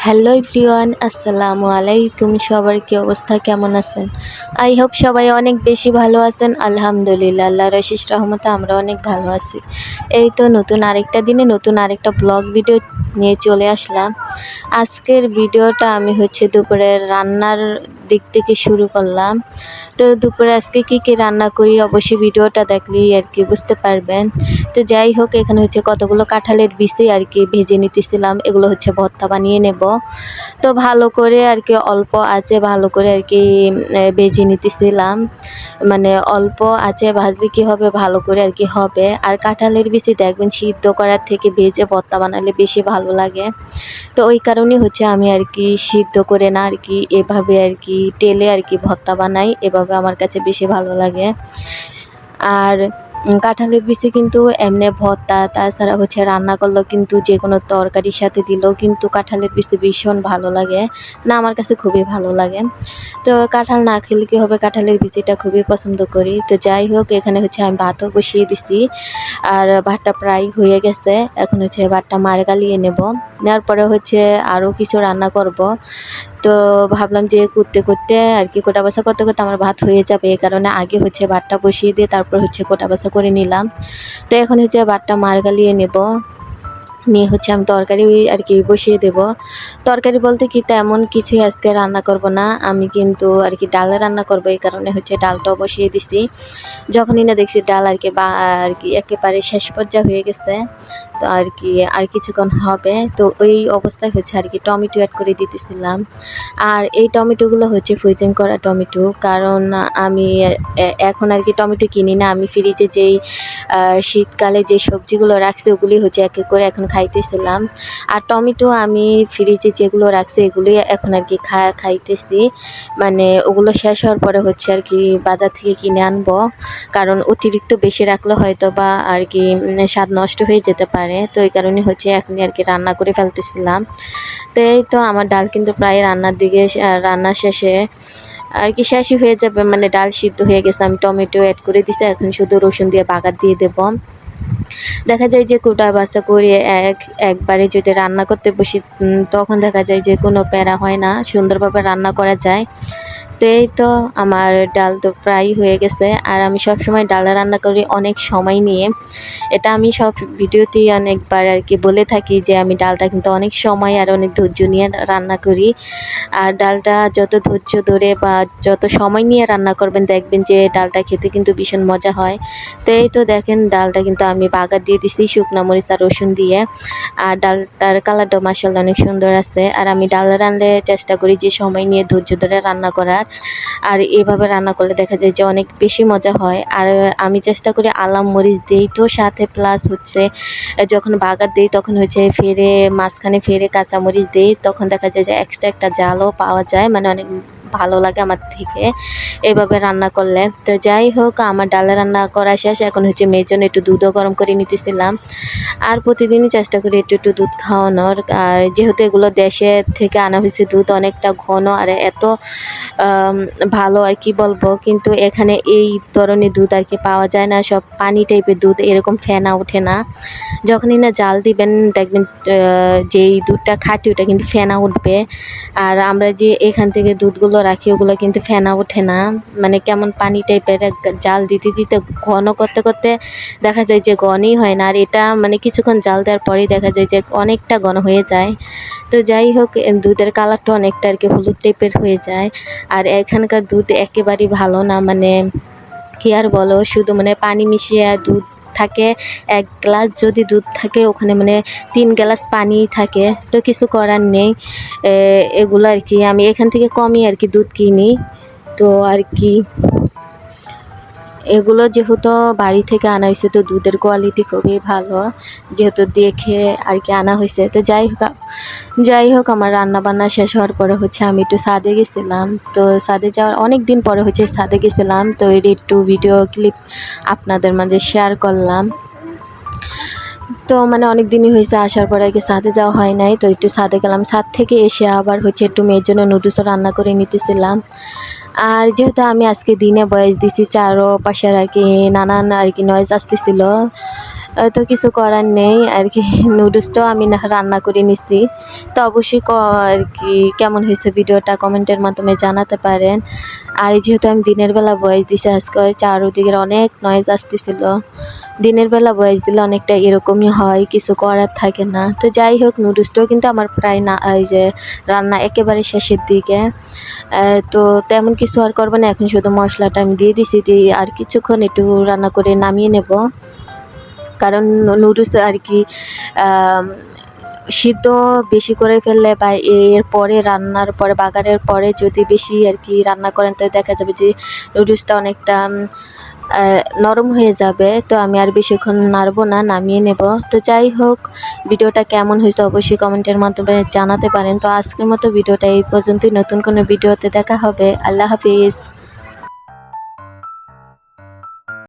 Hello everyone, আসসালামু আলাইকুম। সবার কি অবস্থা, কেমন আছেন? আই হোপ সবাই অনেক বেশি ভালো আছেন। আলহামদুলিল্লাহ, আল্লাহর অশেষ রহমতে আমরা অনেক ভালো আছি। এই তো নতুন আরেকটা দিনে নতুন আরেকটা ব্লগ ভিডিও নিয়ে চলে আসলাম। আজকের ভিডিওটা আমি দুপুরের রান্নার দিক থেকে শুরু করলাম। তো দুপুরে আজকে কি রান্না করি অবশ্যই ভিডিওটা দেখলেই আর কি বুঝতে পারবেন। তো যাই হোক, এখানে কতগুলো কাঁঠালের বিচি আর কি ভেজে নিতেছিলাম। এগুলো ভর্তা বানিয়ে নেব। তো ভালো করে আর কি অল্প আঁচে ভালো করে আর কি ভেজে নিতেছিলাম। মানে অল্প আঁচে ভাজলে কি হবে, ভালো করে আর কি হবে। আর কাঁঠালের বিচি দেখবেন সিদ্ধ করার থেকে ভেজে ভর্তা বানালে বেশি ভালো লাগে। তো ওই কারণেই আমি আর কি সিদ্ধ করে না আর কি এভাবে আর কি তেলে আর কি ভর্তা বানাই। এভাবে আমার কাছে বেশি ভালো লাগে। আর কাঁঠালের বিচি কিন্তু এমনি ভর্তা, তাছাড়া রান্না করলেও কিন্তু যে কোনো তরকারির সাথে দিলেও কিন্তু কাঁঠালের বিচি ভীষণ ভালো লাগে। না, আমার কাছে খুবই ভালো লাগে। তো কাঁঠাল না খেলে কী হবে, কাঁঠালের বিচিটা খুবই পছন্দ করি। তো যাই হোক, এখানে আমি ভাতও বসিয়ে দিছি। আর ভাতটা প্রায় হয়ে গেছে। এখন ভাতটা মাড় গালিয়ে নেব। নেওয়ার পরে আরও কিছু রান্না করব। তো ভাবলাম যে করতে করতে আর কি কোটা বাছা করতে করতে আমার ভাত হয়ে যাবে, এই কারণে আগে ভাতটা বসিয়ে দিয়ে তারপর কোটা বাছা করে নিলাম। তো এখন ভাতটা মাড় গালিয়ে নেব। নিয়ে আমি তরকারি আর কি বসিয়ে দেব। তরকারি বলতে কি তেমন কিছুই আজকে রান্না করব না, আমি কিন্তু আর কি ডাল রান্না করব। এই কারণে ডালটাও বসিয়ে দিছি। যখনই না দেখছি ডাল আর কি আর কি একেবারে শেষ পর্যায়ে হয়ে গেছে, তো আর কি আর কিছুক্ষণ হবে। তো ওই অবস্থায় আর কি টমেটো অ্যাড করে দিতেছিলাম। আর এই টমেটোগুলো ফ্রোজেন করা টমেটো, কারণ আমি এখন আর কি টমেটো কিনি না। আমি ফ্রিজে যেই শীতকালে যে সবজিগুলো রাখছি ওগুলি এক এক করে এখন খাইতেছিলাম। আর টমেটো আমি ফ্রিজে যেগুলো রাখছি এগুলি এখন আর কি খাইতেছি। মানে ওগুলো শেষ হওয়ার পরে আর কি বাজার থেকে কিনে আনবো, কারণ অতিরিক্ত বেশি রাখলে হয়তো বা আর কি স্বাদ নষ্ট হয়ে যেতে পারে। তো এই কারণে এখনই আর কি রান্না করে ফেলতেছিলাম। তো এই তো আমার ডাল কিন্তু প্রায় রান্না শেষে আর কি শেষই হয়ে যাবে, মানে ডাল সিদ্ধ হয়ে গেছে। আমি টমেটো অ্যাড করে দিছি, এখন শুধু রসুন দিয়ে বাগার দিয়ে দেব। দেখা যায় যে কোটা বাছা করে একবারে যদি রান্না করতে বসি তখন দেখা যায় যে কোনো প্যারা হয় না, সুন্দরভাবে রান্না করা যায়। তো এই তো আমার ডাল তো প্রায় হয়ে গেছে। আর আমি সব সময় ডাল রান্না করি অনেক সময় নিয়ে। এটা আমি সব ভিডিওতেই অনেকবার আর কি বলে থাকি যে আমি ডালটা কিন্তু অনেক সময় আর অনেক ধৈর্য নিয়ে রান্না করি। আর ডালটা যত ধৈর্য ধরে বা যত সময় নিয়ে রান্না করবেন দেখবেন যে ডালটা খেতে কিন্তু ভীষণ মজা হয়। তো এই তো দেখেন ডালটা কিন্তু আমি বাগার দিয়ে দিছি শুকনো মরিচ আর রসুন দিয়ে। আর ডালটার কালারটা মাশাআল্লাহ অনেক সুন্দর আছে। আর আমি ডাল রান্নালে চেষ্টা করি যে সময় নিয়ে ধৈর্য ধরে রান্না করার। আর এভাবে রান্না করলে দেখা যায় যে অনেক বেশি মজা হয়। আর আমি চেষ্টা করি আলাম মরিচ দিই তো সাথে, প্লাস যখন বাগার দিই তখন ফেরে মাঝখানে ফেরে কাঁচামরিচ দিই, তখন দেখা যায় যে এক্সট্রা একটা ঝালও পাওয়া যায়, মানে অনেক ভালো লাগে আমার থেকে এভাবে রান্না করলে। তো যাই হোক, আমার ডাল রান্না করা শেষ। এখন মেয়ের জন্য একটু দুধও গরম করে নিতেছিলাম। আর প্রতিদিনই চেষ্টা করি একটু একটু দুধ খাওয়ানোর। আর যেহেতু এগুলো দেশের থেকে আনা হয়েছে, দুধ অনেকটা ঘন আর এত ভালো আর কি বলবো, কিন্তু এখানে এই ধরনের দুধ আর কি পাওয়া যায় না। সব পানি টাইপের দুধ, এরকম ফেনা ওঠে না। যখনই না জাল দিবেন দেখবেন যেই দুধটা খাঁটি ওটা কিন্তু ফেনা উঠবে। আর আমরা যে এখান থেকে দুধগুলো রাখি ওগুলো কিন্তু ফেনা ওঠে না, মানে কেমন পানি টাইপের। জাল দিতে দিতে ঘন করতে করতে দেখা যায় যে ঘনই হয় না। আর এটা মানে কিছুক্ষণ জাল দেওয়ার পরেই দেখা যায় যে অনেকটা ঘন হয়ে যায়। তো যাই হোক, দুধের কালারটা অনেকটা আর কি হলুদ টাইপের হয়ে যায়। আর এখানকার দুধ একেবারেই ভালো না, মানে কি আর বলো, শুধু মানে পানি মিশিয়ে দুধ থাকে। 1 গ্লাস যদি দুধ থাকে ওখানে মানে 3 গ্লাস পানি থাকে। তো কিছু করার নেই। এগুলো আর কি আমি এখান থেকে কমই আর কি দুধ কিনি। তো আর কি এগুলো যেহেতু বাড়ি থেকে আনা হয়েছে তো দুধের কোয়ালিটি খুবই ভালো, যেহেতু দেখে আর কি আনা হয়েছে। তো যাই হোক আমার রান্না বান্না শেষ হওয়ার পরে আমি একটু ছাদে গেছিলাম। তো ছাদে যাওয়ার অনেক দিন পরে ছাদে গেছিলাম, তো এর একটু ভিডিও ক্লিপ আপনাদের মাঝে শেয়ার করলাম। তো মানে অনেক দিনই হয়েছে আসার পরে আর কি ছাদে যাওয়া হয় নাই, তো একটু ছাদে গেলাম। ছাদ থেকে এসে আবার একটু মেয়ের জন্য নুডলসও রান্না করে নিতেছিলাম। আর যেহেতু আমি আজকে দিনে ভয়েস দিছি, চারপাশের আর কি নানান আর কি নয়েজ আসতেছিল। তো কিছু করার নেই আর কি। নুডলসটাও আমি রান্না করে নিছি। তো অবশ্যই আর কি কেমন হয়েছে ভিডিওটা কমেন্টের মাধ্যমে জানাতে পারেন। আর যেহেতু আমি দিনের বেলা ভয়েস দিছি, আজকে চারদিকের অনেক নয়েজ আসতেছিল। দিনের বেলা ভয়েস দিলে অনেকটা এরকমই হয়, কিছু করার থাকে না। তো যাই হোক, নুডলসটাও কিন্তু আমার প্রায় না, এই যে রান্না একেবারে শেষের দিকে। তো তেমন কিছু আর করবো না, এখন শুধু মশলাটা আমি দিয়ে দিছি, দিয়ে আর কিছুক্ষণ একটু রান্না করে নামিয়ে নেব। কারণ নুডলস আর কি সিদ্ধ বেশি করে ফেললে বা এর পরে রান্নার পরে বাগারের পরে যদি বেশি আর কি রান্না করেন, তো দেখা যাবে যে নুডলসটা অনেকটা নরম হয়ে যাবে। তো আমি আর বেশিক্ষণ নাড়বো না, নামিয়ে নেব। তো যাই হোক, ভিডিওটা কেমন হয়েছে অবশ্যই কমেন্টের মাধ্যমে জানাতে পারেন। তো আজকের মতো ভিডিওটা এই পর্যন্তই। নতুন কোনো ভিডিওতে দেখা হবে। আল্লাহ হাফিজ।